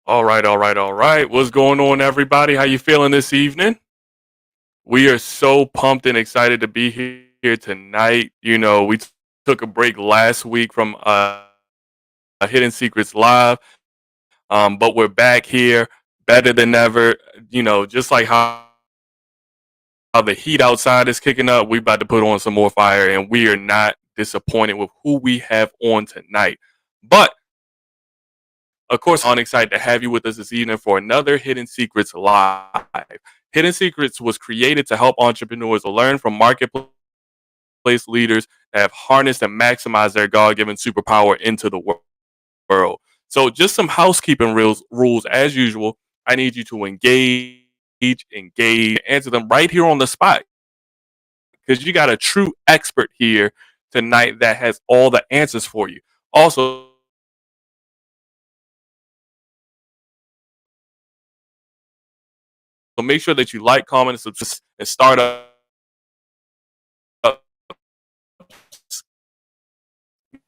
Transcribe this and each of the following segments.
All right. What's going on, everybody? How you feeling this evening? We are so pumped and excited to be here tonight. We took a break last week from Hidden Secrets Live, but we're back here better than ever. Just like how the heat outside is kicking up, we about to put on some more fire, and we are not disappointed with who we have on tonight. But of course, I'm excited to have you with us this evening for another Hidden Secrets Live. Hidden Secrets was created to help entrepreneurs learn from marketplace leaders that have harnessed and maximized their God-given superpower into the world. So just some housekeeping rules as usual. I need you to engage, answer them right here on the spot because you got a true expert here tonight that has all the answers for you. Also, so make sure that you like, comment, and subscribe and start up.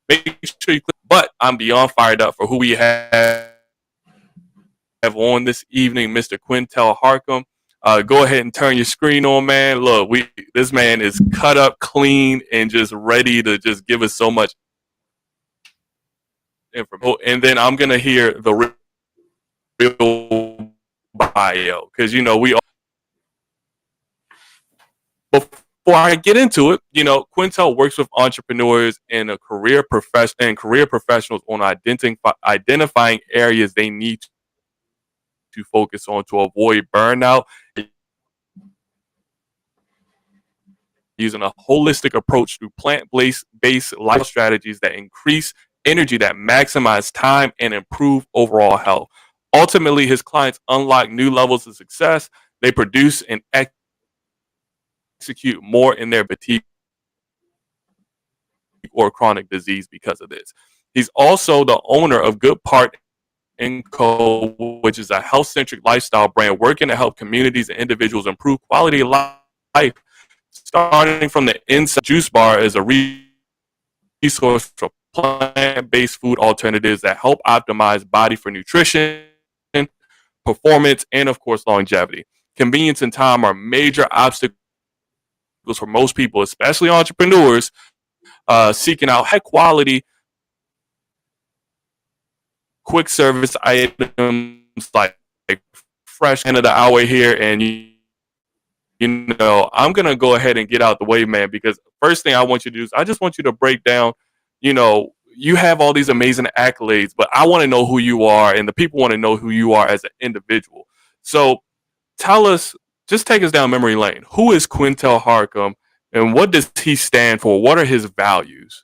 Make sure you click. But I'm beyond fired up for who we have on this evening, Mr. Quintel Harcum. Go ahead and turn your screen on, man. Look, this man is cut up clean and just ready to just give us so much information. And then I'm gonna hear the real bio because we before I get into it, Quintel works with entrepreneurs and career professionals on identifying areas they need to focus on to avoid burnout, using a holistic approach through plant-based life strategies that increase energy, that maximize time, and improve overall health. Ultimately, his clients unlock new levels of success. They produce and execute more in their fatigue or chronic disease because of this. He's also the owner of Good Part and Co., which is a health-centric lifestyle brand working to help communities and individuals improve quality of life. Starting from the inside, Juice Bar is a resource for plant-based food alternatives that help optimize body for nutrition, performance, and of course, longevity. Convenience and time are major obstacles for most people, especially entrepreneurs, seeking out high quality, quick service items like fresh end of the hour here. And I'm gonna go ahead and get out the way, man, because first thing I want you to do is I just want you to break down, you have all these amazing accolades, but I want to know who you are, and the people want to know who you are as an individual. So tell us, just take us down memory lane. Who is Quintel Harcum, and what does he stand for? What are his values?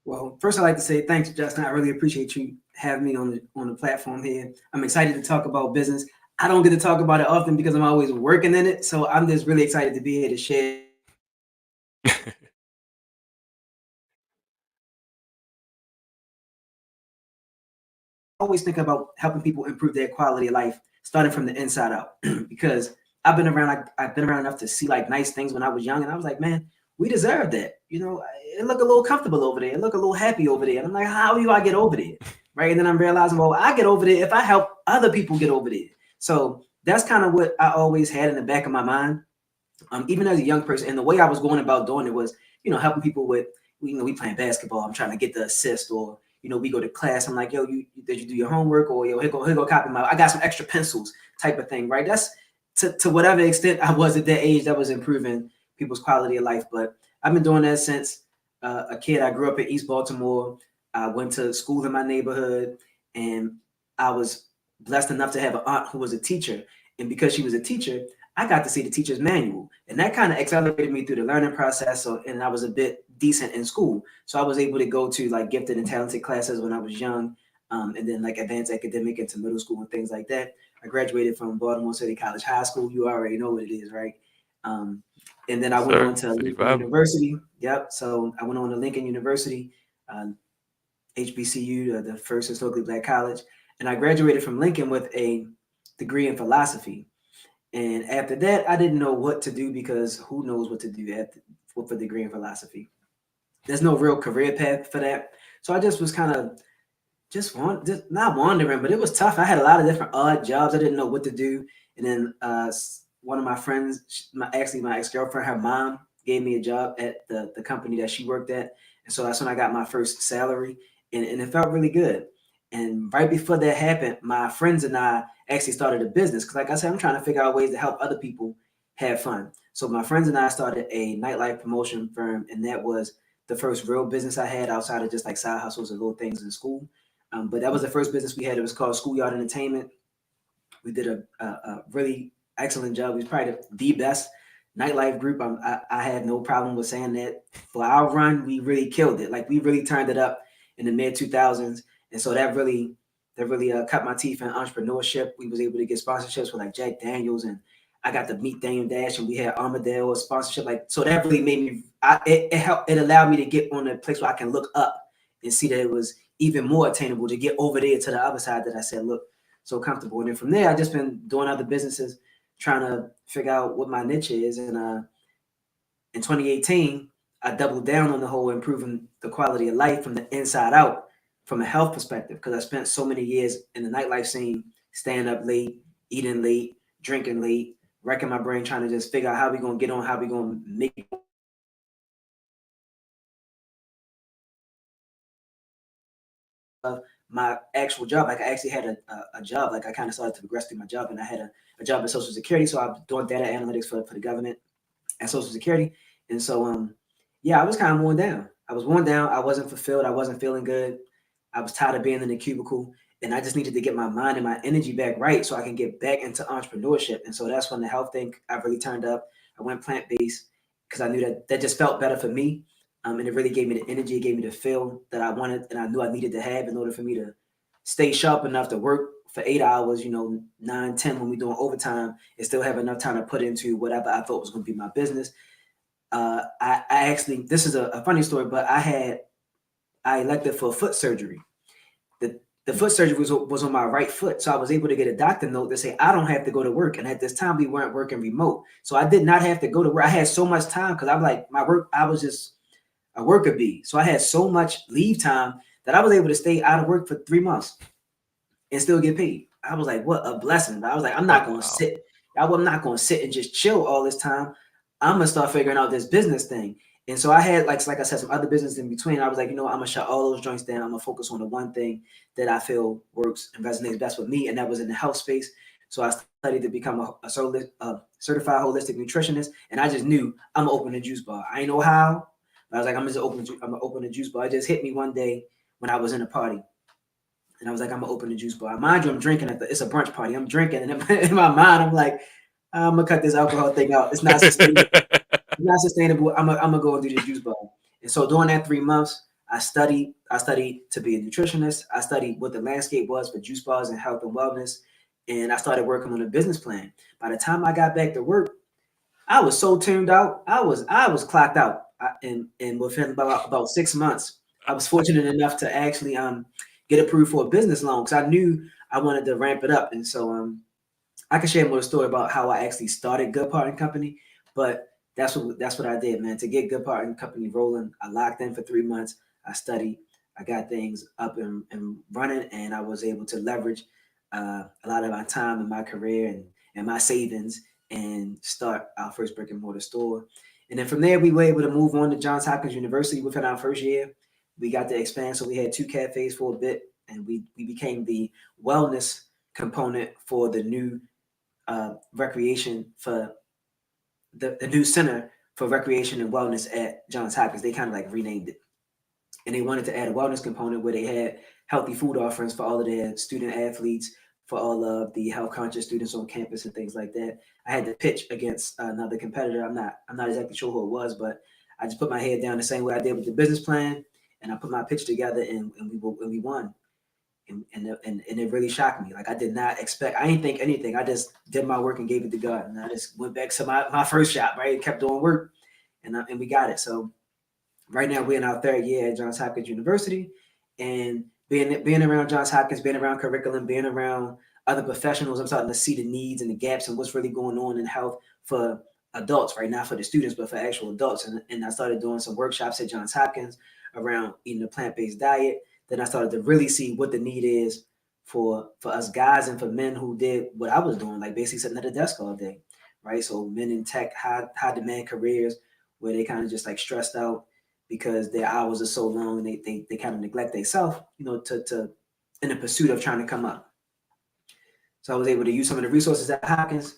Well, first I'd like to say thanks, Justin. I really appreciate you having me on the platform here. I'm excited to talk about business. I don't get to talk about it often because I'm always working in it. So I'm just really excited to be here to share. Always think about helping people improve their quality of life, starting from the inside out. Because I've been around enough to see like nice things when I was young, and I was like, man, we deserve that. It look a little comfortable over there. It look a little happy over there. And I'm like, how do I get over there? Right. And then I'm realizing, well, I get over there if I help other people get over there. So that's kind of what I always had in the back of my mind. Even as a young person, and the way I was going about doing it was, helping people with, we playing basketball. I'm trying to get the assist, or we go to class. I'm like, yo, did you do your homework? Or yo, here go copy I got some extra pencils, type of thing, right? That's to whatever extent I was at that age, that was improving people's quality of life. But I've been doing that since a kid. I grew up in East Baltimore. I went to school in my neighborhood, and I was blessed enough to have an aunt who was a teacher. And because she was a teacher, I got to see the teacher's manual, and that kind of accelerated me through the learning process. And I was a bit decent in school, so I was able to go to like gifted and talented classes when I was young, and then like advanced academic into middle school and things like that. I graduated from Baltimore City College High School. You already know what it is, right? And then I Yes, went sir. on to City Lincoln Valley. University. Yep. So I went on to Lincoln University, HBCU, the first historically black college, and I graduated from Lincoln with a degree in philosophy. And after that, I didn't know what to do, because who knows what to do with a degree in philosophy. There's no real career path for that. So I just was kind of just not wandering, but it was tough. I had a lot of different odd jobs. I didn't know what to do. And then one of my friends, actually my ex-girlfriend, her mom gave me a job at the company that she worked at. And so that's when I got my first salary, and it felt really good. And right before that happened, my friends and I actually started a business. Because like I said, I'm trying to figure out ways to help other people have fun. So my friends and I started a nightlife promotion firm, and that was the first real business I had outside of just like side hustles and little things in school. But that was the first business we had. It was called Schoolyard Entertainment. We did a really excellent job. We was probably the best nightlife group. I had no problem with saying that. For our run, we really killed it. Like we really turned it up in the mid 2000s, and so that really cut my teeth in entrepreneurship. We was able to get sponsorships with like Jack Daniels, and I got to meet Dame Dash, and we had Armadale sponsorship. Like so, that really made me. It helped. It allowed me to get on a place where I can look up and see that it was even more attainable to get over there to the other side that I said look so comfortable. And then from there, I just been doing other businesses, trying to figure out what my niche is. And in 2018, I doubled down on the whole improving the quality of life from the inside out, from a health perspective, because I spent so many years in the nightlife scene, staying up late, eating late, drinking late, wrecking my brain, trying to just figure out how we gonna get on, how we gonna make my actual job. Like I actually had a job. Like I kind of started to progress through my job, and I had a job in Social Security. So I'm doing data analytics for the government. at Social Security. And so yeah, I was kind of worn down. I was worn down. I wasn't fulfilled. I wasn't feeling good. I was tired of being in the cubicle, and I just needed to get my mind and my energy back right so I can get back into entrepreneurship. And so that's when the health thing I really turned up. I went plant based because I knew that that just felt better for me, and it really gave me the energy, it gave me the feel that I wanted, and I knew I needed to have in order for me to stay sharp enough to work for 8 hours, 9, 10 when we're doing overtime, and still have enough time to put into whatever I thought was going to be my business. I actually, this is a funny story, but I elected for foot surgery. The foot surgery was on my right foot, so I was able to get a doctor note to say I don't have to go to work. And at this time, we weren't working remote, so I did not have to go to work. I had so much time because I'm like my work. I was just a worker bee, so I had so much leave time that I was able to stay out of work for 3 months and still get paid. I was like, what a blessing. But I was like, I'm Oh not gonna wow. sit. I'm not gonna sit and just chill all this time. I'm gonna start figuring out this business thing. And so I had like I said, some other business in between. I was like, I'm gonna shut all those joints down. I'm gonna focus on the one thing that I feel works and resonates best with me, and that was in the health space. So I studied to become a certified holistic nutritionist, and I just knew I'm gonna open a juice bar. I ain't know how, but I was like, I'm gonna open a juice bar. It just hit me one day when I was in a party, and I was like, I'm gonna open the juice bar. Mind you, I'm drinking it's a brunch party. I'm drinking, and in my mind, I'm like, I'm gonna cut this alcohol thing out. It's not sustainable. It's not sustainable. I'm gonna go and do this juice bar. And so during that 3 months, I studied. I studied to be a nutritionist. I studied what the landscape was for juice bars and health and wellness. And I started working on a business plan. By the time I got back to work, I was so tuned out. I was clocked out. And within about 6 months, I was fortunate enough to actually get approved for a business loan because I knew I wanted to ramp it up. And so I can share more story about how I actually started Good Part and Company, but that's what I did, man. To get Good Part and Company rolling, I locked in for 3 months. I studied. I got things up and running, and I was able to leverage a lot of my time and my career and my savings and start our first brick and mortar store. And then from there, we were able to move on to Johns Hopkins University within our first year. We got to expand, so we had two cafes for a bit, and we became the wellness component for the new recreation for the new center for recreation and wellness at Johns Hopkins. They kind of like renamed it, and they wanted to add a wellness component where they had healthy food offerings for all of their student athletes, for all of the health conscious students on campus and things like that. I had to pitch against another competitor. I'm not exactly sure who it was, but I just put my head down the same way I did with the business plan, and I put my pitch together, and we won. And it really shocked me. Like I did not expect. I didn't think anything. I just did my work and gave it to God, and I just went back to my first shop. Right, kept doing work, and we got it. So right now we're in our third year at Johns Hopkins University, and being around Johns Hopkins, being around curriculum, being around other professionals, I'm starting to see the needs and the gaps and what's really going on in health for adults right now, for the students, but for actual adults. And I started doing some workshops at Johns Hopkins around eating a plant-based diet. Then I started to really see what the need is for us guys and for men who did what I was doing, like basically sitting at a desk all day, right? So men in tech, high demand careers where they kind of just like stressed out because their hours are so long and they kind of neglect themselves, to in the pursuit of trying to come up. So I was able to use some of the resources at Hopkins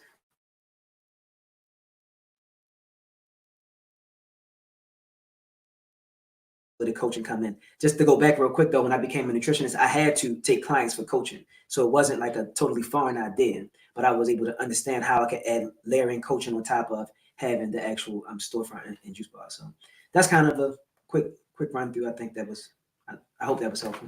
where the coaching come in. Just to go back real quick though, when I became a nutritionist, I had to take clients for coaching. So it wasn't like a totally foreign idea, but I was able to understand how I could add layering coaching on top of having the actual storefront and juice bar. So that's kind of a quick run through. I think that was I hope that was helpful.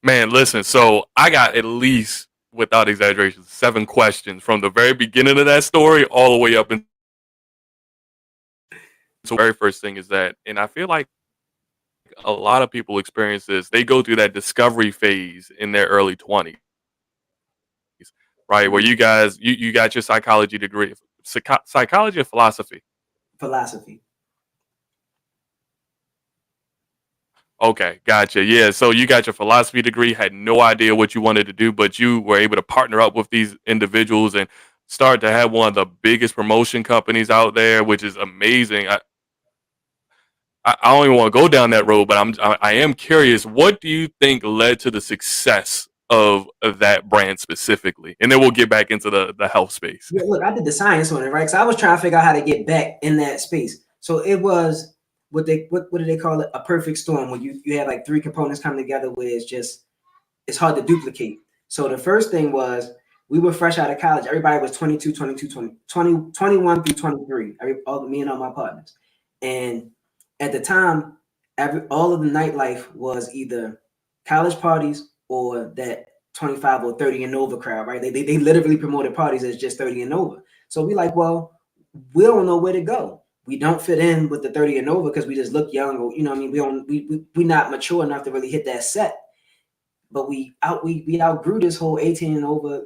Man, listen. So I got at least, without exaggeration, 7 questions from the very beginning of that story all the way up until the very first thing is that, and I feel like a lot of people experience this. They go through that discovery phase in their early 20s, right? Where Mhm. you guys, you got your psychology degree, psychology or philosophy. Philosophy. Okay, gotcha. Yeah, so you got your philosophy degree, had no idea what you wanted to do, but you were able to partner up with these individuals and start to have one of the biggest promotion companies out there, which is amazing. I don't even want to go down that road, but I am curious. What do you think led to the success of that brand specifically? And then we'll get back into the health space. Yeah, look, I did the science on it, right? So I was trying to figure out how to get back in that space. So it was what do they call it? A perfect storm when you have like three components come together where it's hard to duplicate. So the first thing was we were fresh out of college. Everybody was 22, 22, 21 through 23. Me and all my partners. And at the time, all of the nightlife was either college parties or that 25 or 30 and over crowd, right? They literally promoted parties as just 30 and over. So we like, well, we don't know where to go. We don't fit in with the 30 and over because we just look young, or you know what I mean, we not mature enough to really hit that set. But we outgrew this whole 18 and over,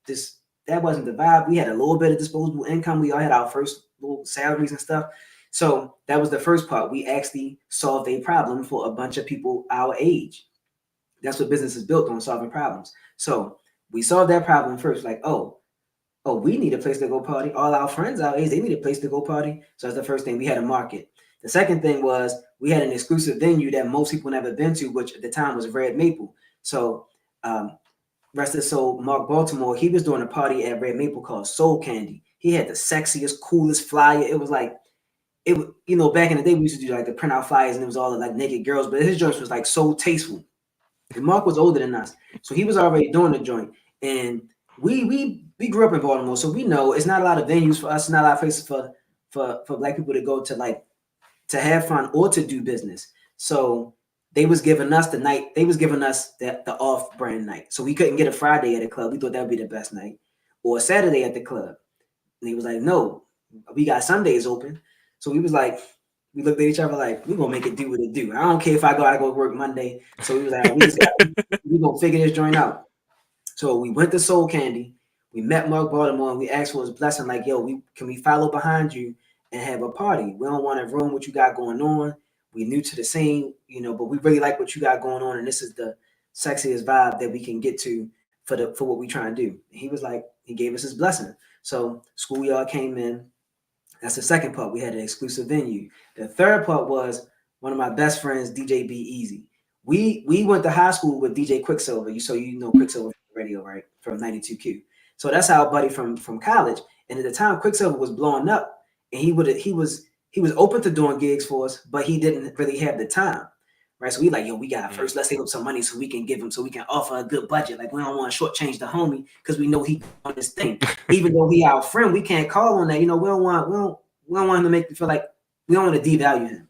this that wasn't the vibe. We had a little bit of disposable income. We all had our first little salaries and stuff. So that was the first part. We actually solved a problem for a bunch of people our age. That's what business is built on, solving problems. So we solved that problem first, like, we need a place to go party. All our friends our age, they need a place to go party. So that's the first thing. We had a market. The second thing was we had an exclusive venue that most people never been to, which at the time was Red Maple. So rest his soul, Mark Baltimore, he was doing a party at Red Maple called Soul Candy. He had the sexiest, coolest flyer. It was like, back in the day, we used to do like the print out flyers and it was all like naked girls, but his joints was like so tasteful. And Mark was older than us. So he was already doing the joint. And we grew up in Baltimore, so we know it's not a lot of venues for us, not a lot of places for Black people to go to have fun or to do business. So they was giving us the night, they was giving us the off-brand night. So we couldn't get a Friday at a club. We thought that would be the best night. Or a Saturday at the club. And he was like, no, we got Sundays open. So we was like, we looked at each other like, we're gonna make it do what it do. I don't care if I gotta go work Monday. So we was like, we gonna figure this joint out. So we went to Soul Candy. We met Mark Baltimore and we asked for his blessing, like, yo, can we follow behind you and have a party? We don't want to ruin what you got going on. We new to the scene, but we really like what you got going on, and this is the sexiest vibe that we can get to for what we trying to do. And he was like, he gave us his blessing. So schoolyard came in. That's the second part. We had an exclusive venue. The third part was one of my best friends, DJ Be Easy. We went to high school with DJ Quicksilver. So you know Quicksilver from the radio, right? From 92Q. So that's our buddy from college. And at the time, Quicksilver was blowing up, and he was open to doing gigs for us, but he didn't really have the time, right? So we like, yo, we got first, let's save up some money so we can give him, so we can offer a good budget. Like we don't want to shortchange the homie because we know he on this thing. Even though he our friend, we can't call on that. We don't want him to make me feel like we don't want to devalue him.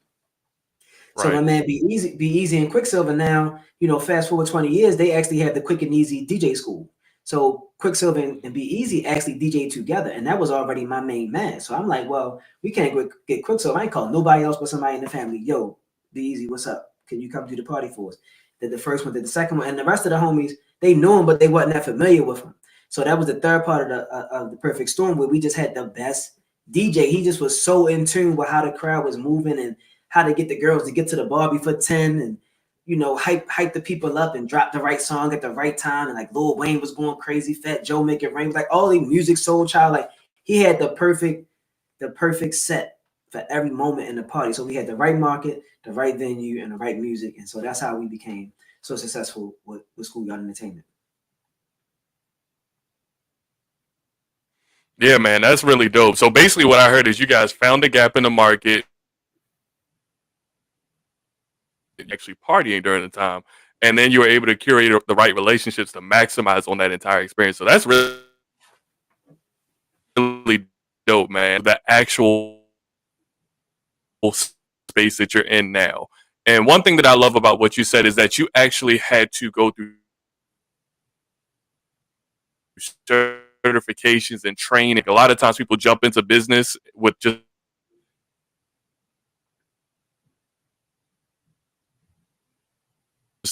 Right. So my man Be Easy and Quicksilver now, fast forward 20 years, they actually have the Quick and Easy DJ school. So Quicksilver and Be Easy actually DJ together, and that was already my main man. So I'm like, well, we can't get Quicksilver. I ain't calling nobody else but somebody in the family. Yo, Be Easy, what's up? Can you come do the party for us? Did the first one, did the second one, and the rest of the homies, they knew him, but they wasn't that familiar with him. So that was the third part of the perfect storm, where we just had the best DJ. He just was so in tune with how the crowd was moving and how to get the girls to get to the bar before 10 and hype the people up and drop the right song at the right time. And like Lil Wayne was going crazy, Fat Joe Make It Rain, like all the music, Soul Child, like he had the perfect set for every moment in the party. So we had the right market, the right venue, and the right music. And so that's how we became so successful with Schoolyard Entertainment. Yeah, man, that's really dope. So basically what I heard is you guys found a gap in the market, actually partying during the time, and then you were able to curate the right relationships to maximize on that entire experience. So that's really dope, man. The actual space that you're in now. And one thing that I love about what you said is that you actually had to go through certifications and training. A lot of times people jump into business with just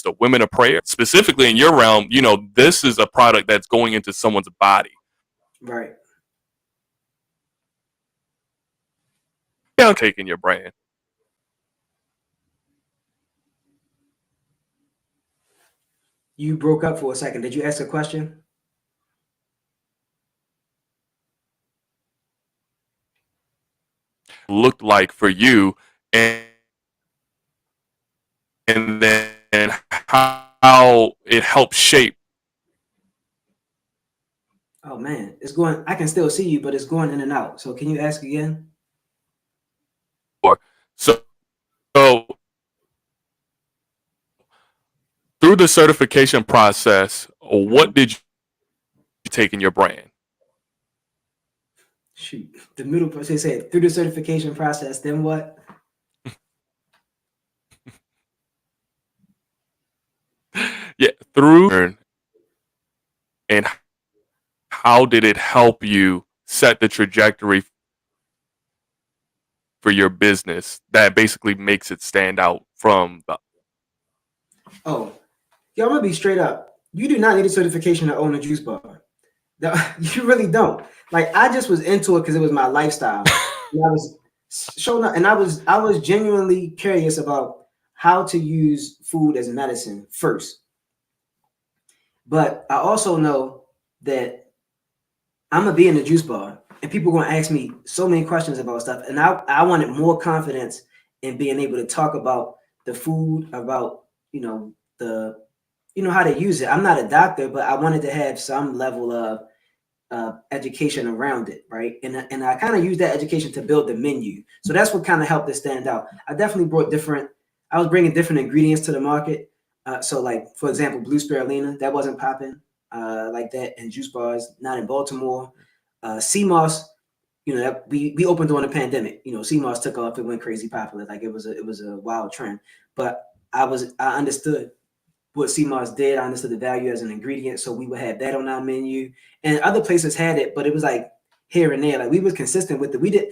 the women of prayer. Specifically in your realm, this is a product that's going into someone's body. Right. Down taking your brand. You broke up for a second. Did you ask a question? Looked like for you, and then how it helped shape Oh man, it's going. I can still see you, but it's going in and out. So can you ask again? Or so through the certification process, what Mhm. did you take in your brand? Shoot, the middle person said through the certification process. Then what? Yeah, through and how did it help you set the trajectory for your business that basically makes it stand out from the Oh, yo, I'm gonna be straight up. You do not need a certification to own a juice bar. No, you really don't. Like I just was into it because it was my lifestyle. And I was showing up, and I was genuinely curious about how to use food as medicine first. But I also know that I'm gonna be in the juice bar, and people gonna ask me so many questions about stuff, and I wanted more confidence in being able to talk about the food, about the how to use it. I'm not a doctor, but I wanted to have some level of education around it, right? And I kind of use that education to build the menu. So that's what kind of helped it stand out. I definitely brought different. I was bringing different ingredients to the market. So like for example, blue spirulina that wasn't popping like that in juice bars, not in Baltimore. Sea moss, we opened during the pandemic. Sea moss took off. It went crazy popular. Like it was a wild trend. But I understood what CMOS did. I understood the value as an ingredient, so we would have that on our menu. And other places had it, but it was like here and there. Like we was consistent with it. We did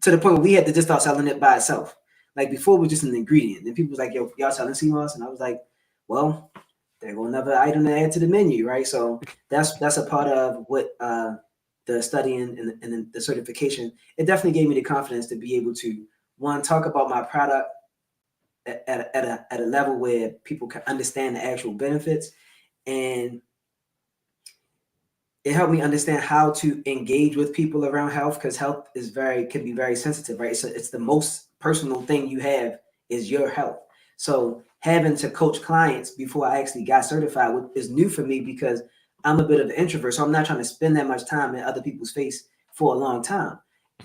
to the point where we had to just start selling it by itself. Like before, it was just an ingredient. And people was like, "Yo, y'all selling CMOS?" And I was like, "Well, there go another item to add to the menu, right?" So that's a part of what the studying and the certification. It definitely gave me the confidence to be able to one talk about my product at a level where people can understand the actual benefits, and it helped me understand how to engage with people around health, because health is very can be very sensitive, right? So it's the most personal thing you have is your health. So having to coach clients before I actually got certified is new for me because I'm a bit of an introvert, so I'm not trying to spend that much time in other people's face for a long time.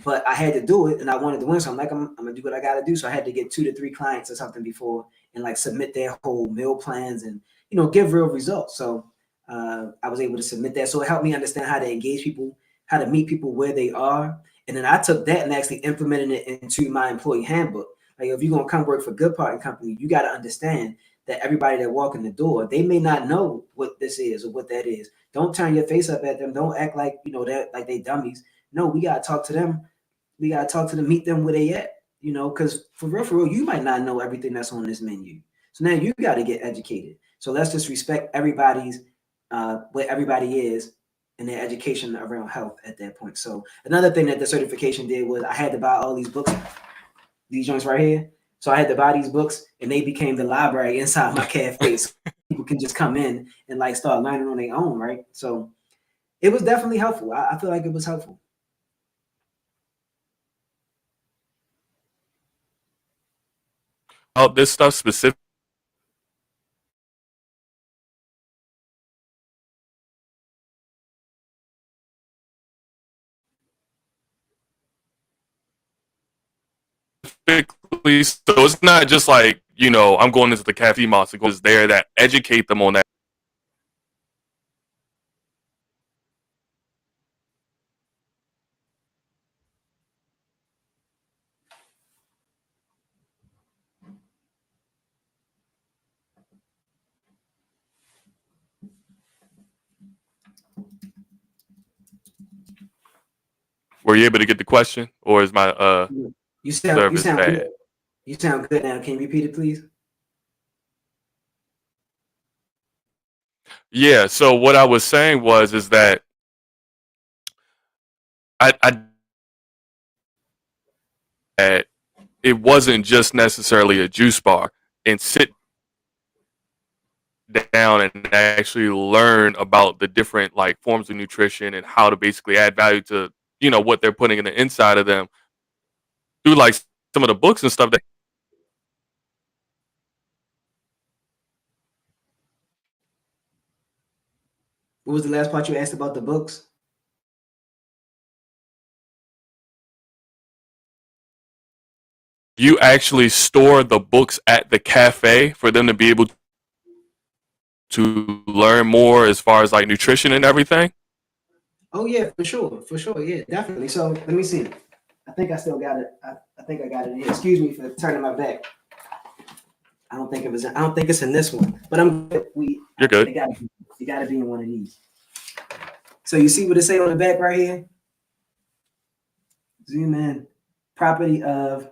But I had to do it, and I wanted to win, so I'm gonna do what I got to do. So I had to get 2 to 3 clients or something before and like submit their whole meal plans and give real results. So I was able to submit that. So it helped me understand how to engage people, how to meet people where they are. And then I took that and actually implemented it into my employee handbook. Like if you're gonna come work for Good Part and Company, you got to understand that everybody that walk in the door, they may not know what this is or what that is. Don't turn your face up at them. Don't act like that like they dummies. No, we gotta talk to them. We gotta talk to them, meet them where they at. Because for real, you might not know everything that's on this menu. So now you got to get educated. So let's just respect everybody's where everybody is in their education around health at that point. So another thing that the certification did was I had to buy all these books, these joints right here. So I had to buy these books, and they became the library inside my cafe. So people can just come in and like start learning on their own, right? So it was definitely helpful. I feel like it was helpful. this stuff specifically so it's not just like I'm going into the cafe moss and goes there that educate them on that. Were you able to get the question, or is my You sound you service sound good. bad? You sound good now. Can you repeat it, please? Yeah, so what I was saying was is that I that it wasn't just necessarily a juice bar, and sit down and actually learn about the different like forms of nutrition and how to basically add value to what they're putting in the inside of them through like some of the books and stuff that What was the last part you asked about the books? you actually store the books at the cafe for them to be able to learn more as far as like nutrition and everything? Oh yeah, for sure, yeah, definitely. So let me see. I think I still got it. I think I got it in here. Excuse me for turning my back. I don't think it was. I don't think it's in this one, but I'm we. You're good. It got to be in one of these. So you see what it say on the back right here? Zoom in. Property of.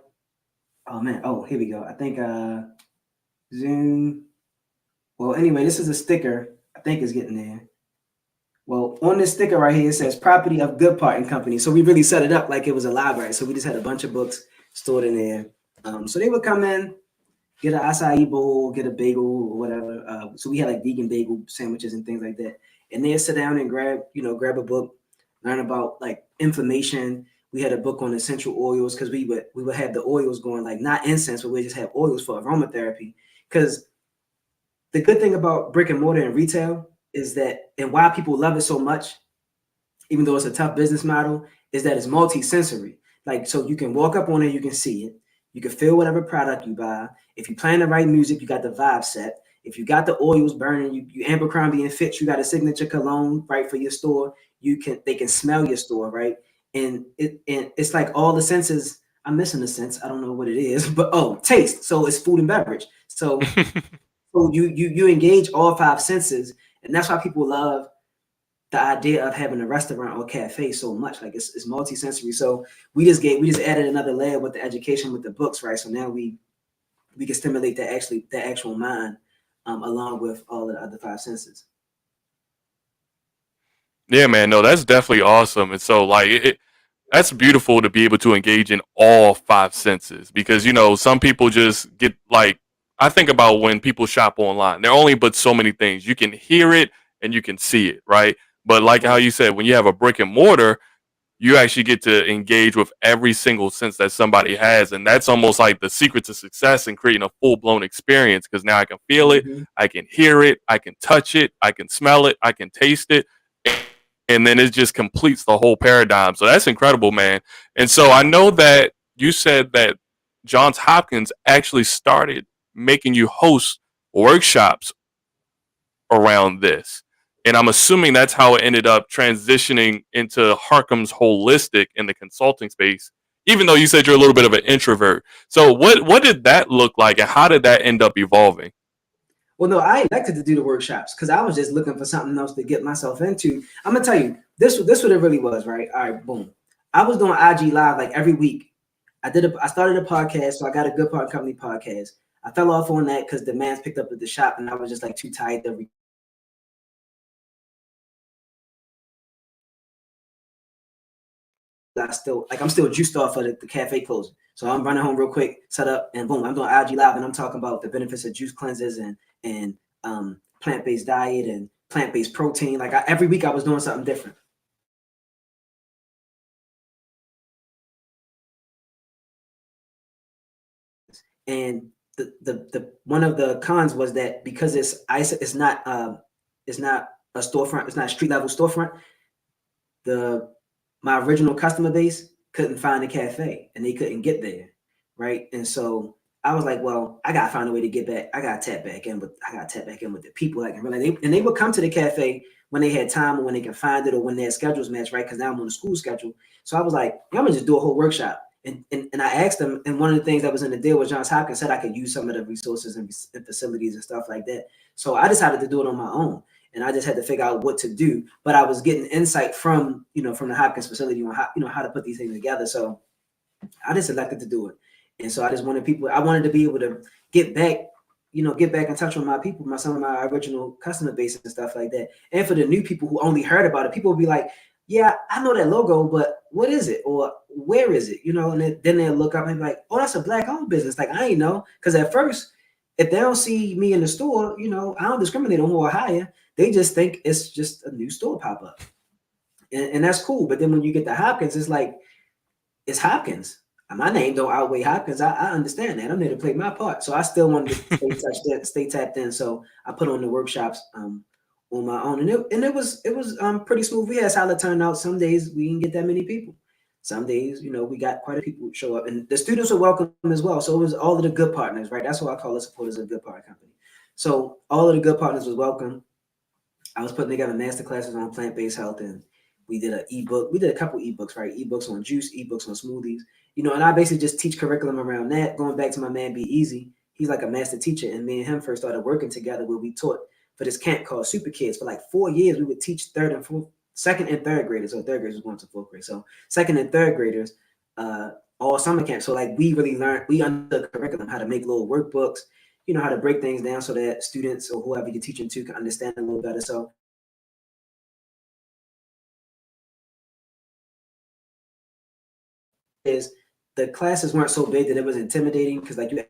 Oh man. Oh, here we go. I think zoom. Well, anyway, this is a sticker. I think it's getting there. Well, on this sticker right here, it says property of Good Part and Company. So we really set it up like it was a library. So we just had a bunch of books stored in there. So they would come in, get an acai bowl, get a bagel or whatever. So we had like vegan bagel sandwiches and things like that. And they'd sit down and grab a book, learn about like inflammation. We had a book on essential oils because we would have the oils going like not incense, but we just have oils for aromatherapy. Because the good thing about brick and mortar and retail is that, and why people love it so much, even though it's a tough business model, is that it's multi-sensory. Like, so you can walk up on it, you can see it, you can feel whatever product you buy. If you playing the right music, you got the vibe set. If you got the oils burning, you Abercrombie and Fitch, you got a signature cologne right for your store. They can smell your store, right? And it's like all the senses. I'm missing a sense. I don't know what it is, but taste. So it's food and beverage. So you engage all five senses, and that's why people love the idea of having a restaurant or cafe so much. Like it's multi-sensory. So we just added another layer with the education with the books, right? So now we can stimulate the actual mind along with all of the other five senses. Yeah, man. No, that's definitely awesome. And so, like, that's beautiful to be able to engage in all five senses because, some people just get like, I think about when people shop online, there are only but so many things. You can hear it and you can see it, right? But like how Right. you said, when you have a brick and mortar, you actually get to engage with every single sense that somebody has. And that's almost like the secret to success in creating a full blown experience because now I can feel it, Mm-hmm. I can hear it, I can touch it, I can smell it, I can taste it. And then it just completes the whole paradigm. So that's incredible, man. And so I know that you said that Johns Hopkins actually started making you host workshops around this. And I'm assuming that's how it ended up transitioning into Harkham's holistic in the consulting space, even though you said you're a little bit of an introvert. So what did that look like and how did that end up evolving? Well, no, I elected to do the workshops because I was just looking for something else to get myself into. I'm gonna tell you this what it really was, right? All right, boom. I was doing IG live like every week. I started a podcast, so I got a Good Part Company podcast. I fell off on that because the man's picked up at the shop, and I was just like too tired to. I'm still juiced off of the cafe closing. So I'm running home real quick, set up, and boom, I'm doing IG live, and I'm talking about the benefits of juice cleanses and plant-based diet and plant-based protein. Like every week, I was doing something different. And the one of the cons was that because it's not a storefront, it's not a street level storefront. The My original customer base couldn't find a cafe and they couldn't get there, right? And so I was like, well, I gotta find a way to get back. I gotta tap back in with the people that can really. And they would come to the cafe when they had time or when they can find it or when their schedules match, right? Because now I'm on a school schedule. So I was like, I'm gonna just do a whole workshop. And I asked them, and one of the things that was in the deal was Johns Hopkins said I could use some of the resources and facilities and stuff like that. So I decided to do it on my own and I just had to figure out what to do. But I was getting insight from from the Hopkins facility on how to put these things together. So I just elected to do it, and so I just wanted people. I wanted to be able to get back, get back in touch with my people, some of my original customer base and stuff like that. And for the new people who only heard about it, people would be like, "Yeah, I know that logo, but what is it, or where is it?" And then they'll look up and be like, "Oh, that's a black-owned business." Like I ain't know, because at first, if they don't see me in the store, I don't discriminate on who I hire. They just think it's just a new store pop up, and that's cool. But then when you get to Hopkins, it's like it's Hopkins. My name don't outweigh Hopkins. I understand that. I'm there to play my part. So I still wanted to stay tapped in. So I put on the workshops on my own, and it was pretty smooth. We had solid turnout. Some days we didn't get that many people. Some days, we got quite a few people show up, and the students were welcome as well. So it was all of the good partners, right? That's what I call the supporters of a good partner company. So all of the good partners was welcome. I was putting together master classes on plant-based health, and we did an ebook. We did a couple ebooks, right? Ebooks on juice, ebooks on smoothies. And I basically just teach curriculum around that. Going back to my man Be Easy, he's like a master teacher, and me and him first started working together where we taught for this camp called Super Kids. For like 4 years, we would teach second and third graders. So third graders was going to fourth grade. So second and third graders, uh, all summer camp. So like we really learned, we understood curriculum, how to make little workbooks, how to break things down so that students or whoever you're teaching to can understand a little better. So is the classes weren't so big that it was intimidating because like you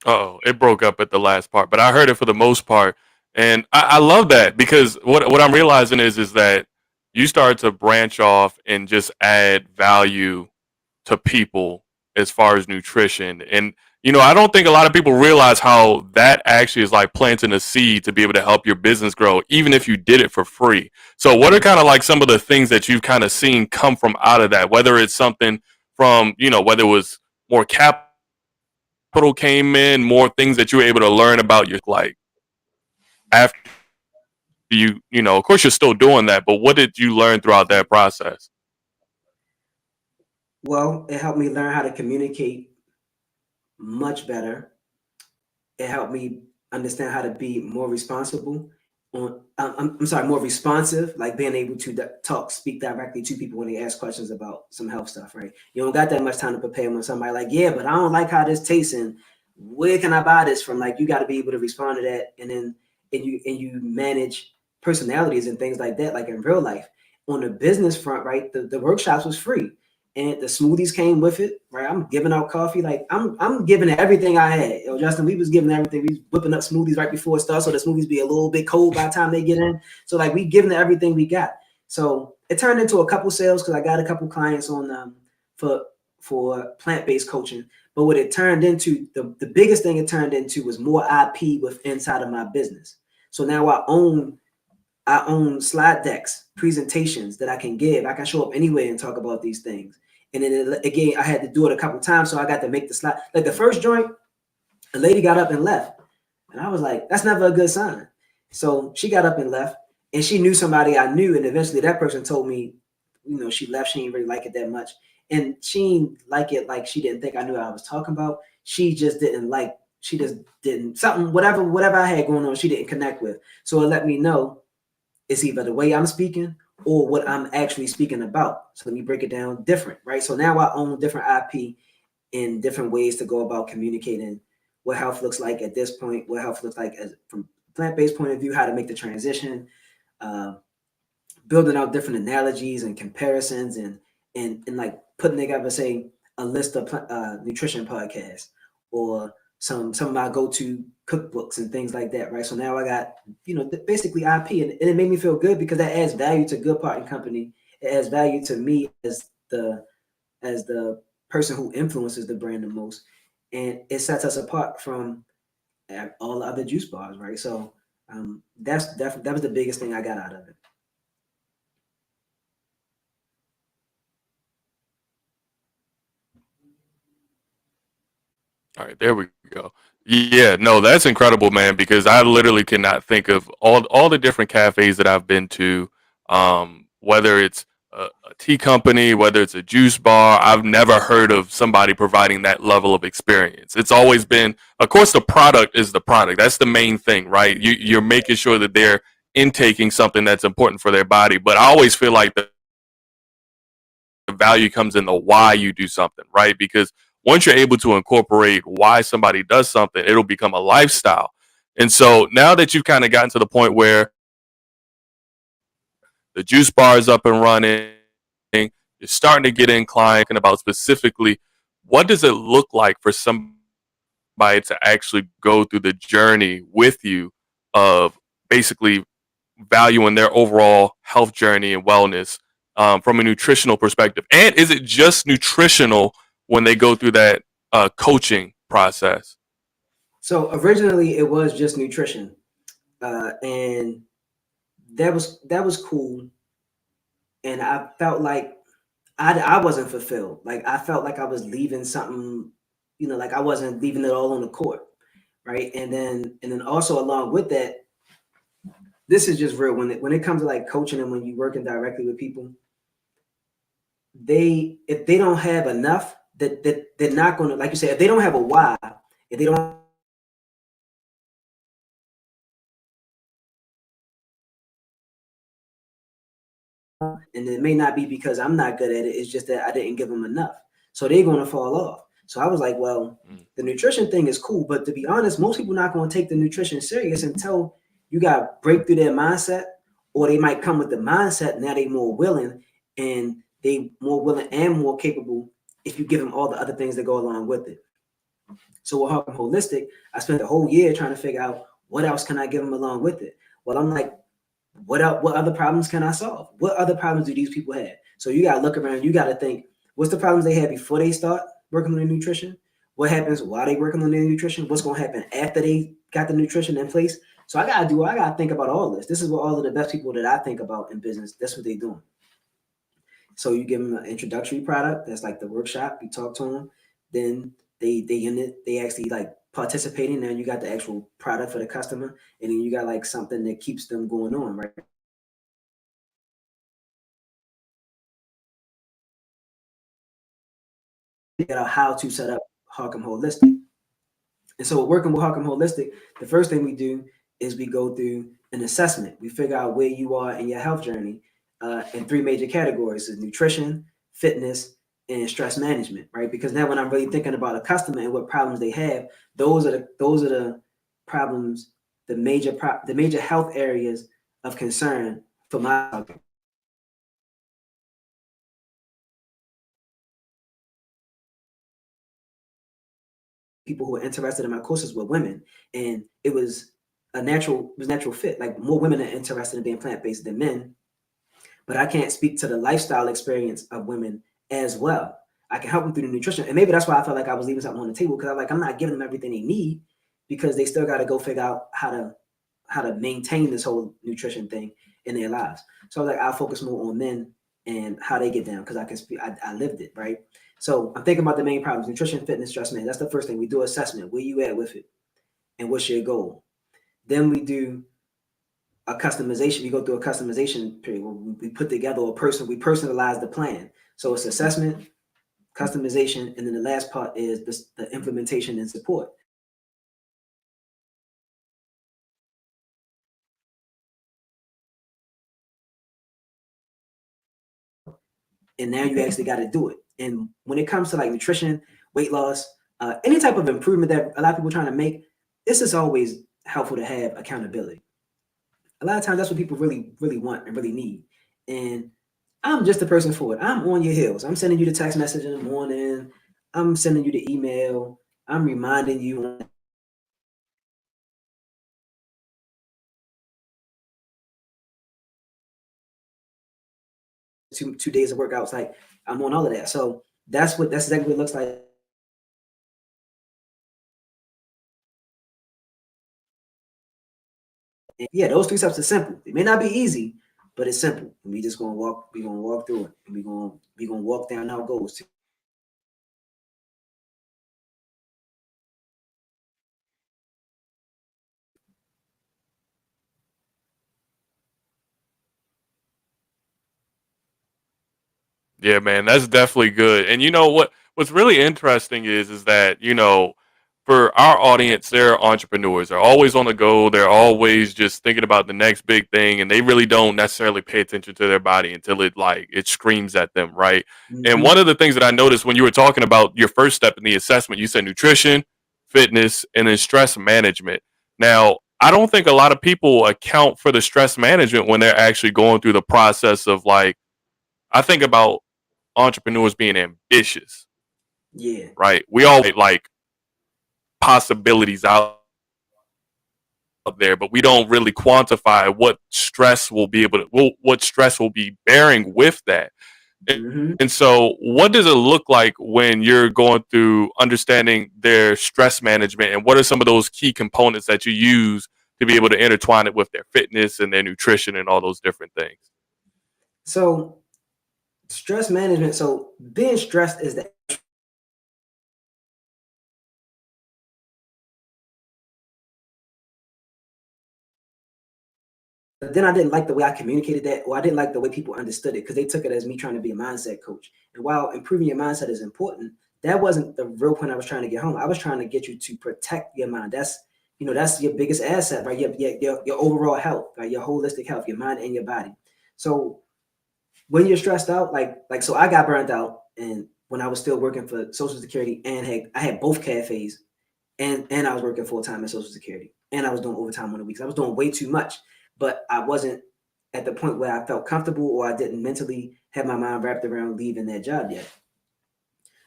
Oh, it broke up at the last part, but I heard it for the most part, and I love that because what I'm realizing is that you start to branch off and just add value to people as far as nutrition. And I don't think a lot of people realize how that actually is like planting a seed to be able to help your business grow, even if you did it for free. So, what are kind of like some of the things that you've kind of seen come from out of that? Whether it's something from whether it was more capital came in, more things that you were able to learn about your like after of course you're still doing that, but what did you learn throughout that process? well, it helped me learn how to communicate much better. It helped me understand how to be more responsible I'm sorry, more responsive, like being able to speak directly to people when they ask questions about some health stuff, right? You don't got that much time to prepare when somebody like, yeah, but I don't like how this tastes, and where can I buy this from? Like, you got to be able to respond to that, and then and you manage personalities and things like that, like in real life. On the business front, right? The workshops was free, and the smoothies came with it, right? I'm giving out coffee, like I'm giving it everything I had. Justin, we was giving everything. We was whipping up smoothies right before it starts, so the smoothies be a little bit cold by the time they get in. So like we giving it everything we got. So it turned into a couple sales because I got a couple clients on for plant-based coaching. But what it turned into, the biggest thing it turned into was more IP with inside of my business. So now I own slide decks, presentations that I can give. I can show up anywhere and talk about these things. And then again, I had to do it a couple times, so I got to make the slide. Like the first joint, a lady got up and left, and I was like, "That's never a good sign." So she got up and left, and she knew somebody I knew, and eventually that person told me, she left. She didn't really like it that much, and she didn't like it like she didn't think I knew what I was talking about. She just didn't like. She just didn't something whatever I had going on. She didn't connect with. So it let me know it's either the way I'm speaking or what I'm actually speaking about. So let me break it down different, right? So now I own different IP in different ways to go about communicating what health looks like at this point, what health looks like as from plant-based point of view, how to make the transition, uh, building out different analogies and comparisons, and like putting together, say, a list of nutrition podcasts or some of my go-to cookbooks and things like that, right? So now I got basically IP, and it made me feel good because that adds value to Good Part and Company. It adds value to me as the person who influences the brand the most, and it sets us apart from all the other juice bars, right? So that was the biggest thing I got out of it. All right, there we go. Yeah, no, that's incredible, man. Because I literally cannot think of all the different cafes that I've been to. Whether it's a tea company, whether it's a juice bar, I've never heard of somebody providing that level of experience. It's always been, of course, the product is the product. That's the main thing, right? You're making sure that they're intaking something that's important for their body. But I always feel like the value comes in the why you do something, right? Because once you're able to incorporate why somebody does something, it'll become a lifestyle. And so now that you've kind of gotten to the point where the juice bar is up and running, you're starting to get inclined about specifically what does it look like for somebody to actually go through the journey with you of basically valuing their overall health journey and wellness from a nutritional perspective? And is it just nutritional when they go through that coaching process? So originally it was just nutrition, and that was cool. And I felt like I wasn't fulfilled. Like I felt like I was leaving something, like I wasn't leaving it all on the court, right? And then also along with that, this is just real. When it comes to like coaching and when you're working directly with people, they if they don't have enough, that they're not going to, like you said, if they don't have a why, if they don't, and it may not be because I'm not good at it. It's just that I didn't give them enough. So they're going to fall off. So I was like, well, Mm. the nutrition thing is cool, but to be honest, most people not going to take the nutrition serious until you got to break through their mindset, or they might come with the mindset. Now they more willing, and they more willing and more capable if you give them all the other things that go along with it. So with Harlem Holistic, I spent the whole year trying to figure out what else can I give them along with it. Well, I'm like, what other problems can I solve? What other problems do these people have? So you gotta look around, you gotta think, what's the problems they had before they start working on their nutrition? What happens while they working on their nutrition? What's gonna happen after they got the nutrition in place? So I gotta think about all this. This is what all of the best people that I think about in business, that's what they're doing. So you give them an introductory product, that's like the workshop, you talk to them, then they in it, they actually like participating. Now you got the actual product for the customer, and then you got like something that keeps them going on, right? Get out how to set up Harcum Holistic. And so working with Harcum Holistic, the first thing we do is we go through an assessment. We figure out where you are in your health journey, in three major categories: is nutrition, fitness, and stress management, right? Because now when I'm really thinking about a customer and what problems they have, those are the problems, the major health areas of concern for my people who are interested in my courses were women, and it was natural fit. Like more women are interested in being plant based than men, but I can't speak to the lifestyle experience of women as well. I can help them through the nutrition, and maybe that's why I felt like I was leaving something on the table, because I'm not giving them everything they need, because they still got to go figure out how to maintain this whole nutrition thing in their lives. So I was like, I'll focus more on men and how they get down, because I can speak. I lived it, right? So I'm thinking about the main problems: nutrition, fitness, stress, man. That's the first thing we do. Assessment: where you at with it, and what's your goal. Then we do a customization. We go through a customization period where we put together we personalize the plan. So it's assessment, customization, and then the last part is the implementation and support. And now you actually got to do it. And when it comes to like nutrition, weight loss, any type of improvement that a lot of people are trying to make, this is always helpful to have accountability. A lot of times that's what people really, really want and really need. And I'm just the person for it. I'm on your heels. I'm sending you the text message in the morning. I'm sending you the email. I'm reminding you 2 days of workouts. Like I'm on all of that. So that's exactly what it looks like. And yeah, those three steps are simple. It may not be easy, but it's simple. And we just gonna walk. We gonna walk through it, and we gonna walk down our goals. Yeah, man, that's definitely good. And you know what's really interesting is that, for our audience, they're entrepreneurs. They're always on the go. They're always just thinking about the next big thing, and they really don't necessarily pay attention to their body until it screams at them, right? And Mm-hmm. one of the things that I noticed when you were talking about your first step in the assessment, you said nutrition, fitness, and then stress management. Now, I don't think a lot of people account for the stress management when they're actually going through the process of like I think about entrepreneurs being ambitious, Yeah. right? We all like possibilities out there, but we don't really quantify what stress will be able to, what stress will be bearing with that. Hmm. And so, what does it look like when you're going through understanding their stress management, and what are some of those key components that you use to be able to intertwine it with their fitness and their nutrition and all those different things? So stress management. So being stressed is the. But then I didn't like the way I communicated that, or I didn't like the way people understood it because they took it as me trying to be a mindset coach. And while improving your mindset is important, that wasn't the real point I was trying to get home. I was trying to get you to protect your mind. That's your biggest asset, right? Your overall health, right? Your holistic health, your mind and your body. So when you're stressed out, so I got burnt out, and when I was still working for Social Security and I had both cafes, and I was working full time at Social Security, and I was doing overtime on the weeks. I was doing way too much, but I wasn't at the point where I felt comfortable, or I didn't mentally have my mind wrapped around leaving that job yet.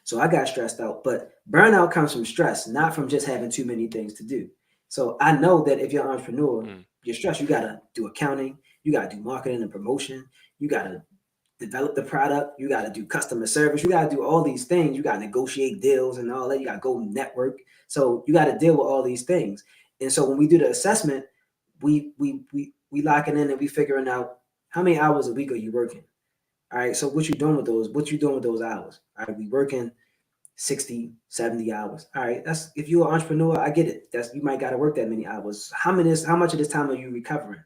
So I got stressed out. But burnout comes from stress, not from just having too many things to do. So I know that if you're an entrepreneur, Mm. you're stressed. You gotta do accounting, you gotta do marketing and promotion, you gotta develop the product, you gotta do customer service, you gotta do all these things, you gotta negotiate deals and all that, you gotta go network. So you gotta deal with all these things. And so when we do the assessment, we locking in and we figuring out how many hours a week are you working. All right. So what you doing with those? What you doing with those hours? All right. We working 60, 70 hours. All right. That's if you're an entrepreneur, I get it. That's you might gotta work that many hours. How much of this time are you recovering?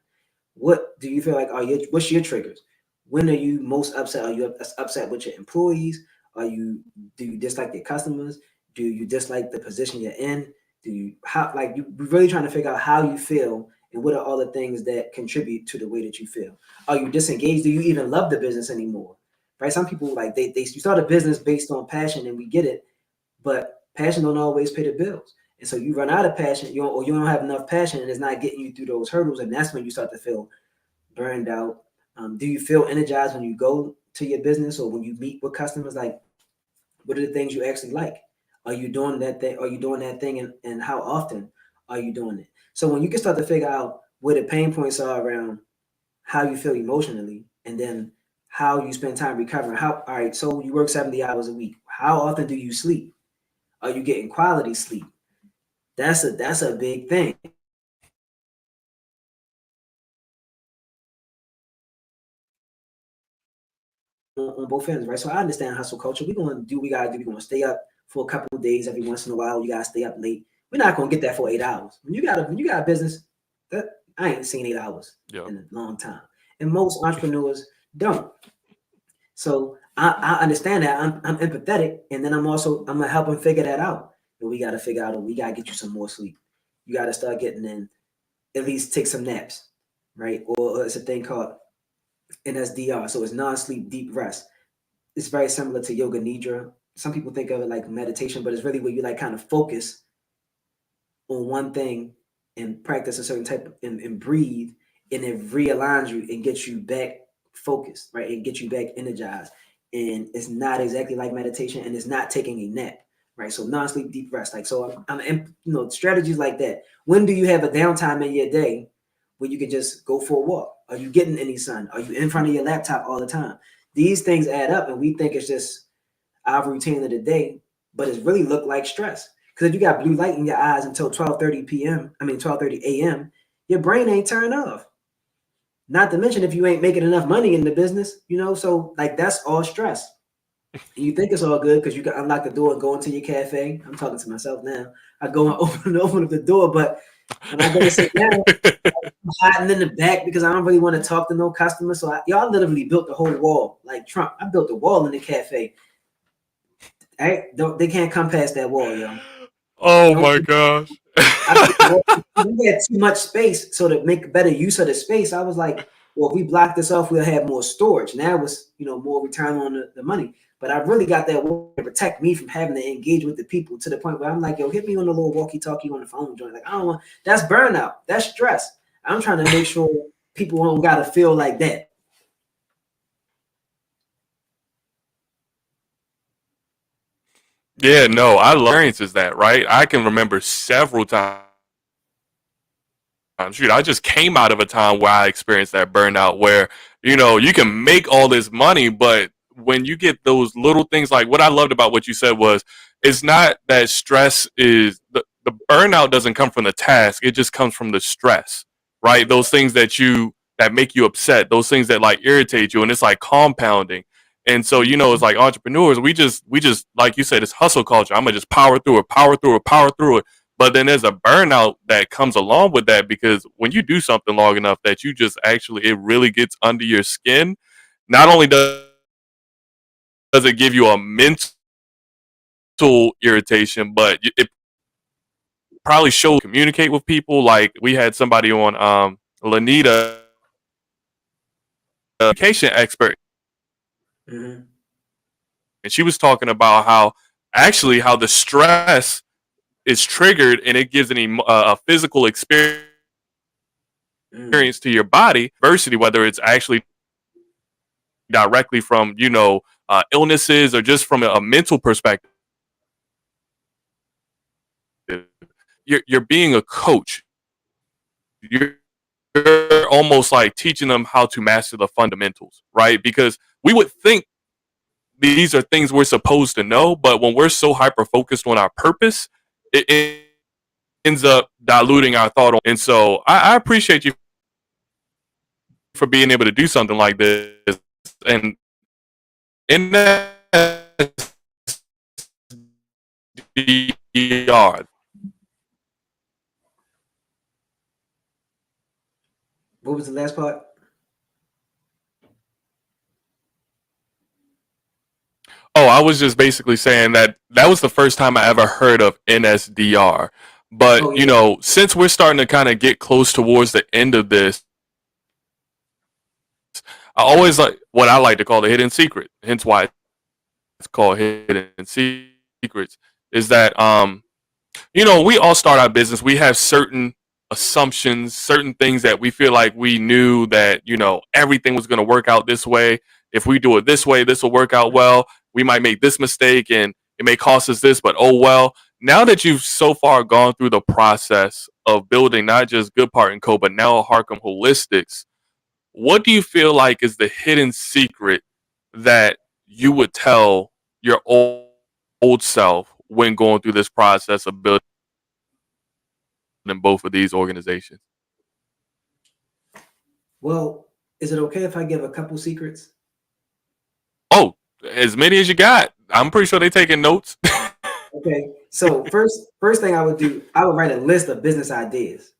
What do you feel like are your what's your triggers? When are you most upset? Are you upset with your employees? Are you do you dislike your customers? Do you dislike the position you're in? Do you how like you really trying to figure out how you feel and what are all the things that contribute to the way that you feel? Are you disengaged? Do you even love the business anymore? Right? Some people like they you start a business based on passion and we get it, but passion don't always pay the bills. And so you run out of passion, or you don't have enough passion, and it's not getting you through those hurdles, and that's when you start to feel burned out. Do you feel energized when you go to your business or when you meet with customers? Like, what are the things you actually like? Are you doing that thing? Are you doing that thing, and how often are you doing it? So when you can start to figure out where the pain points are around how you feel emotionally, and then how you spend time recovering. How all right? So you work 70 hours a week. How often do you sleep? Are you getting quality sleep? That's a big thing on both ends, right? So I understand hustle culture. We're gonna do what we gotta do. We're gonna stay up for a couple of days every once in a while. You gotta stay up late. We're not gonna get that for 8 hours. When you got a business, that I ain't seen 8 hours Yep. in a long time. And most entrepreneurs don't. So I understand that. I'm empathetic, and then I'm gonna help them figure that out. But we gotta figure out we gotta get you some more sleep. You gotta start getting in, at least take some naps, right? Or it's a thing called NSDR. So it's non-sleep deep rest. It's very similar to yoga nidra. Some people think of it like meditation, but it's really where you like kind of focus on one thing and practice a certain type of, and breathe, and it realigns you and gets you back focused, right? And get you back energized. And it's not exactly like meditation, and it's not taking a nap, right? So non-sleep deep rest. Like so, strategies like that. When do you have a downtime in your day where you can just go for a walk? Are you getting any sun? Are you in front of your laptop all the time? These things add up, and we think it's just our routine of the day, but it's really look like stress. Because if you got blue light in your eyes until 12:30 p.m., 12:30 a.m., your brain ain't turned off. Not to mention if you ain't making enough money in the business, so like that's all stress. And you think it's all good because you can unlock the door and go into your cafe. I'm talking to myself now. I go and open up the door, but when I go to sit down, I'm hiding in the back because I don't really want to talk to no customers. So y'all literally built the whole wall like Trump. I built a wall in the cafe. They can't come past that wall, yo. Oh Don't my gosh. I built the wall. We had too much space, so to make better use of the space, I was like, well, if we block this off, we'll have more storage. Now it's more return on the money. But I really got that wall to protect me from having to engage with the people to the point where I'm like, yo, hit me on the little walkie-talkie on the phone joint. Like, I don't want that's burnout. That's stress. I'm trying to make sure people don't gotta feel like that. Yeah, no, I love experiences that, right? I can remember several times Shoot, I just came out of a time where I experienced that burnout where, you can make all this money, but when you get those little things, like what I loved about what you said was, it's not that stress is the burnout doesn't come from the task. It just comes from the stress, right? Those things that make you upset, those things that like irritate you, and it's like compounding. And so, it's like entrepreneurs, we just like you said, it's hustle culture. I'm gonna just power through it, power through it, power through it. But then there's a burnout that comes along with that, because when you do something long enough that you just actually, it really gets under your skin, not only does it give you a mental irritation, but it probably shows communicate with people. Like we had somebody on, Lanita, communication expert, Mm-hmm. and she was talking about how the stress is triggered and it gives a physical experience Mm. to your body, adversity, whether it's actually directly from illnesses or just from a mental perspective. You're being a coach. You're almost like teaching them how to master the fundamentals, right? Because we would think these are things we're supposed to know, but when we're so hyper focused on our purpose, it ends up diluting our thought. And so I appreciate you for being able to do something like this. And in that DR, What was the last part? oh, I was just basically saying that that was the first time I ever heard of NSDR. But, Oh yeah. since we're starting to kind of get close towards the end of this, I always like what I like to call the hidden secret, hence why it's called hidden secrets, is that we all start our business. We have certain assumptions, certain things that we feel like we knew that, everything was going to work out this way. If we do it this way, this will work out well. We might make this mistake and it may cost us this, but oh well. Now that you've so far gone through the process of building not just Good Part and Co, but now Harcum Holistics, what do you feel like is the hidden secret that you would tell your old self when going through this process of building both of these organizations? Well, is it okay if I give a couple secrets? Oh, as many as you got. I'm pretty sure they're taking notes. Okay. So first thing I would do, I would write a list of business ideas,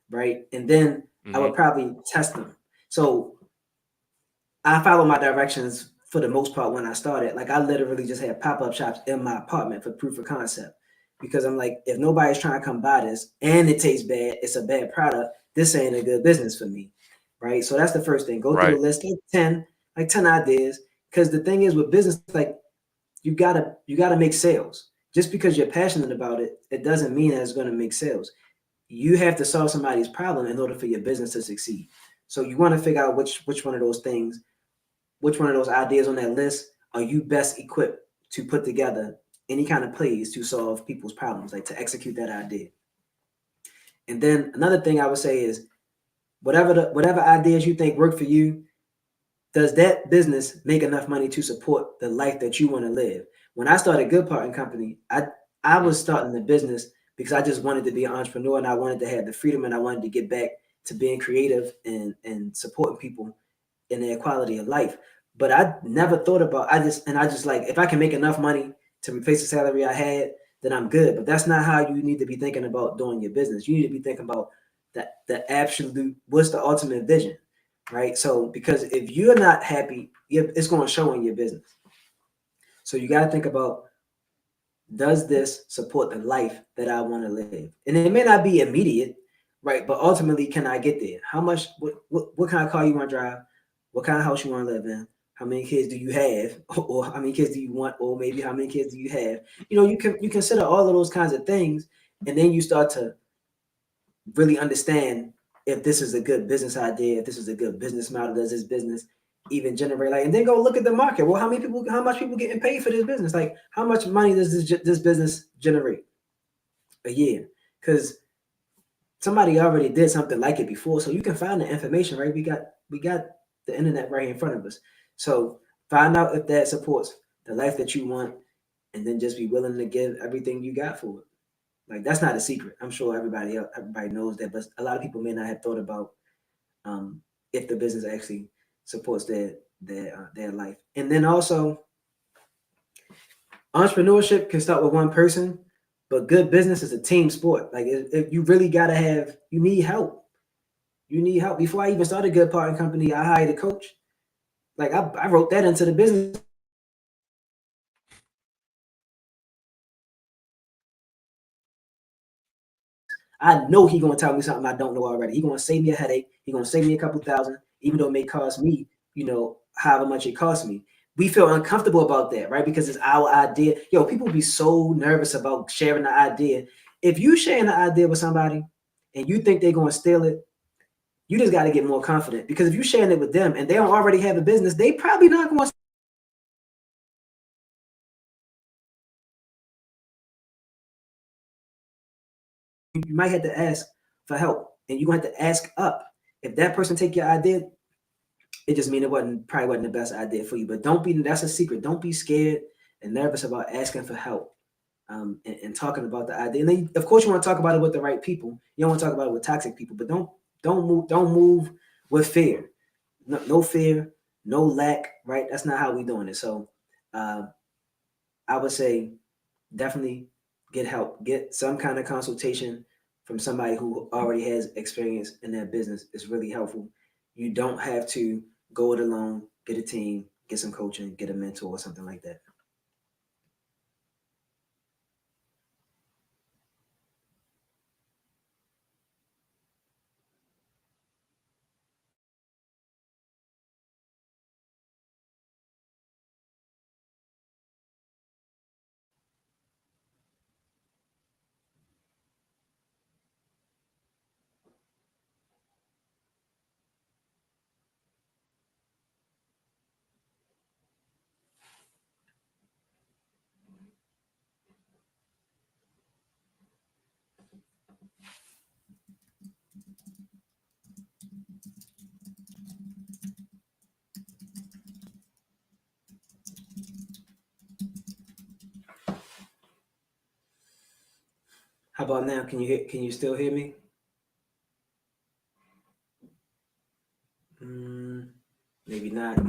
right? And then I Hmm. would probably test them. So I follow my directions for the most part when I started. Like I literally just had pop-up shops in my apartment for proof of concept. Because I'm like, if nobody's trying to come buy this and it tastes bad, it's a bad product, this ain't a good business for me. Right. So that's the first thing. Go through the Right. list, like 10 ideas. Because the thing is with business, like you gotta make sales. Just because you're passionate about it, it doesn't mean that it's going to make sales. You have to solve somebody's problem in order for your business to succeed. So you want to figure out which one of those things, which one of those ideas on that list are you best equipped to put together any kind of plays to solve people's problems, like to execute that idea. And then another thing I would say is whatever ideas you think work for you, does that business make enough money to support the life that you want to live? When I started Good Part and Company, I was starting the business because I just wanted to be an entrepreneur and I wanted to have the freedom and I wanted to get back to being creative and supporting people in their quality of life. But I never thought about I just like if I can make enough money to replace the salary I had, then I'm good. But that's not how you need to be thinking about doing your business. You need to be thinking about the absolute what's the ultimate vision, right? So because if you're not happy, it's going to show in your business. So you got to think about, does this support the life that I want to live? And it may not be immediate, right? But ultimately, can I get there? How much? What kind of car you want to drive? What kind of house you want to live in? How many kids do you have, or how many kids do you want, or maybe how many kids do you have? You consider all of those kinds of things, and then you start to really understand if this is a good business idea, if this is a good business model, does this business even generate like, and then go look at the market. Well, how much people getting paid for this business? Like, how much money does this business generate a year? Because somebody already did something like it before, so you can find the information, right? We got the internet right in front of us. So find out if that supports the life that you want, and then just be willing to give everything you got for it. Like that's not a secret. I'm sure everybody knows that, but a lot of people may not have thought about um, if the business actually supports their life. And then also, entrepreneurship can start with one person, but good business is a team sport. Like if you really gotta have, you need help. You need help. Before I even started Good Parting Company, I hired a coach. Like I wrote that into the business. I know he gonna tell me something I don't know already. He gonna save me a headache. He gonna save me a couple thousand, even though it may cost me, however much it costs me. We feel uncomfortable about that, right? Because it's our idea. Yo, people be so nervous about sharing the idea. If you sharing the idea with somebody and you think they're gonna steal it, you just got to get more confident. Because if you're sharing it with them and they don't already have a business, they probably not gonna. You might have to ask for help, and you're gonna have to ask up. If that person take your idea, it just mean it probably wasn't the best idea for you. But don't be, that's a secret. Don't be scared and nervous about asking for help, and talking about the idea. And then of course you want to talk about it with the right people. You don't want to talk about it with toxic people, but don't move with fear. No fear, no lack. Right? That's not how we doing it. So uh, I would say definitely get help. Get some kind of consultation from somebody who already has experience in that business. It's really helpful. You don't have to go it alone. Get a team, get some coaching, get a mentor or something like that. How about now? Can you still hear me? Mm, maybe not.